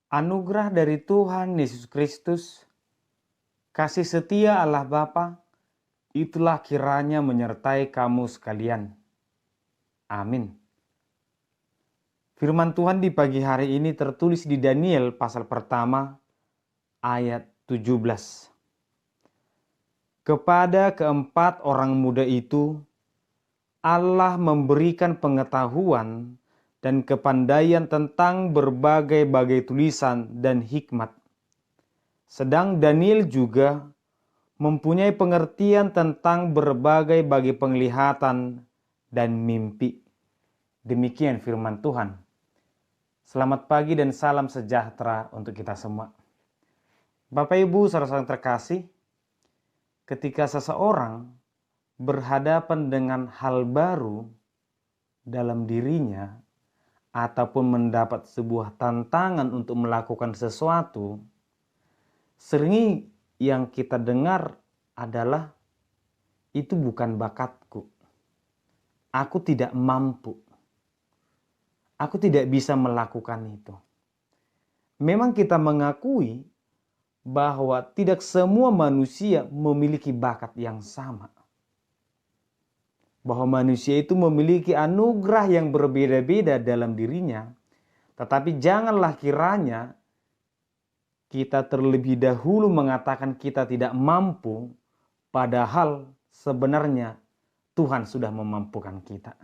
Anugerah dari Tuhan Yesus Kristus, kasih setia Allah Bapa, itulah kiranya menyertai kamu sekalian. Amin. Firman Tuhan di pagi hari ini tertulis di Daniel pasal pertama ayat 17. Kepada keempat orang muda itu, Allah memberikan pengetahuan dan kepandaian tentang berbagai-bagai tulisan dan hikmat. Sedang Daniel juga mempunyai pengertian tentang berbagai-bagai penglihatan dan mimpi. Demikian firman Tuhan. Selamat pagi dan salam sejahtera untuk kita semua. Bapak Ibu saudara-saudara yang terkasih, ketika seseorang berhadapan dengan hal baru dalam dirinya, ataupun mendapat sebuah tantangan untuk melakukan sesuatu, sering yang kita dengar adalah, itu bukan bakatku, aku tidak mampu, aku tidak bisa melakukan itu. Memang kita mengakui bahwa tidak semua manusia memiliki bakat yang sama. Bahwa manusia itu memiliki anugerah yang berbeda-beda dalam dirinya. Tetapi janganlah kiranya kita terlebih dahulu mengatakan kita tidak mampu, padahal sebenarnya Tuhan sudah memampukan kita.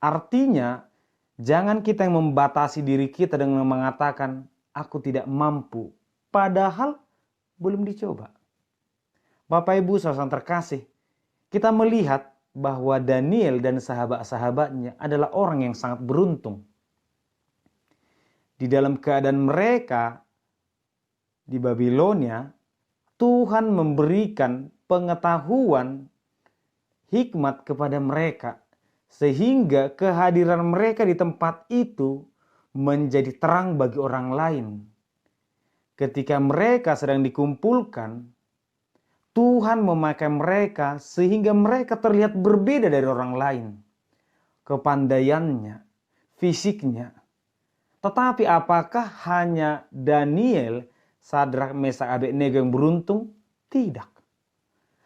Artinya, jangan kita yang membatasi diri kita dengan mengatakan, aku tidak mampu, padahal belum dicoba. Bapak Ibu saudara terkasih, kita melihat bahwa Daniel dan sahabat-sahabatnya adalah orang yang sangat beruntung. Di dalam keadaan mereka di Babilonia, Tuhan memberikan pengetahuan, hikmat kepada mereka, sehingga kehadiran mereka di tempat itu menjadi terang bagi orang lain. Ketika mereka sedang dikumpulkan, Tuhan memakai mereka sehingga mereka terlihat berbeda dari orang lain. Kepandaiannya, fisiknya. Tetapi apakah hanya Daniel, Sadrak, Mesak, Abednego yang beruntung? Tidak.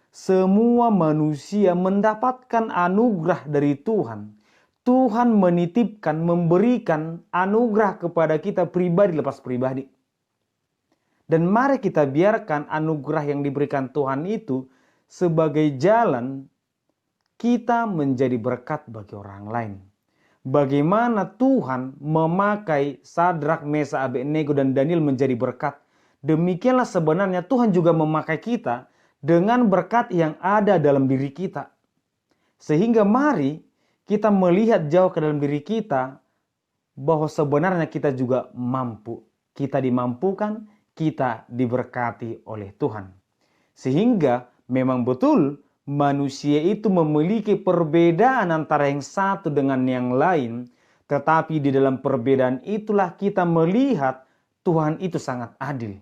Semua manusia mendapatkan anugerah dari Tuhan. Tuhan menitipkan, memberikan anugerah kepada kita pribadi lepas pribadi. Dan mari kita biarkan anugerah yang diberikan Tuhan itu sebagai jalan kita menjadi berkat bagi orang lain. Bagaimana Tuhan memakai Sadrak, Mesak, Abednego dan Daniel menjadi berkat. Demikianlah sebenarnya Tuhan juga memakai kita dengan berkat yang ada dalam diri kita. Sehingga mari kita melihat jauh ke dalam diri kita bahwa sebenarnya kita juga mampu. Kita dimampukan, kita diberkati oleh Tuhan. Sehingga memang betul manusia itu memiliki perbedaan antara yang satu dengan yang lain. Tetapi di dalam perbedaan itulah kita melihat Tuhan itu sangat adil.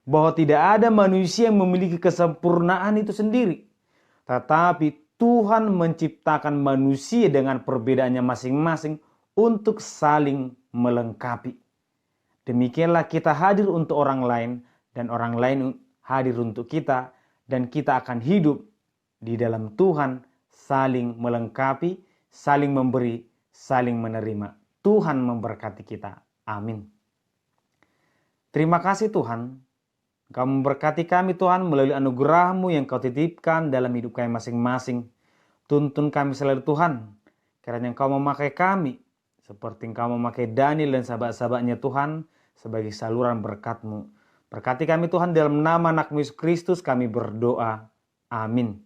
Bahwa tidak ada manusia yang memiliki kesempurnaan itu sendiri. Tetapi Tuhan menciptakan manusia dengan perbedaannya masing-masing untuk saling melengkapi. Demikianlah kita hadir untuk orang lain dan orang lain hadir untuk kita, dan kita akan hidup di dalam Tuhan saling melengkapi, saling memberi, saling menerima. Tuhan memberkati kita. Amin. Terima kasih Tuhan. Kau memberkati kami Tuhan melalui anugerah-Mu yang Kau titipkan dalam hidup kami masing-masing. Tuntun kami selalu Tuhan, kiranya Engkau memakai kami Seperti Engkau memakai Daniel dan sahabat-sahabatnya Tuhan sebagai saluran berkat-Mu. Berkati kami Tuhan, dalam nama anak-Mu Yesus Kristus kami berdoa. Amin.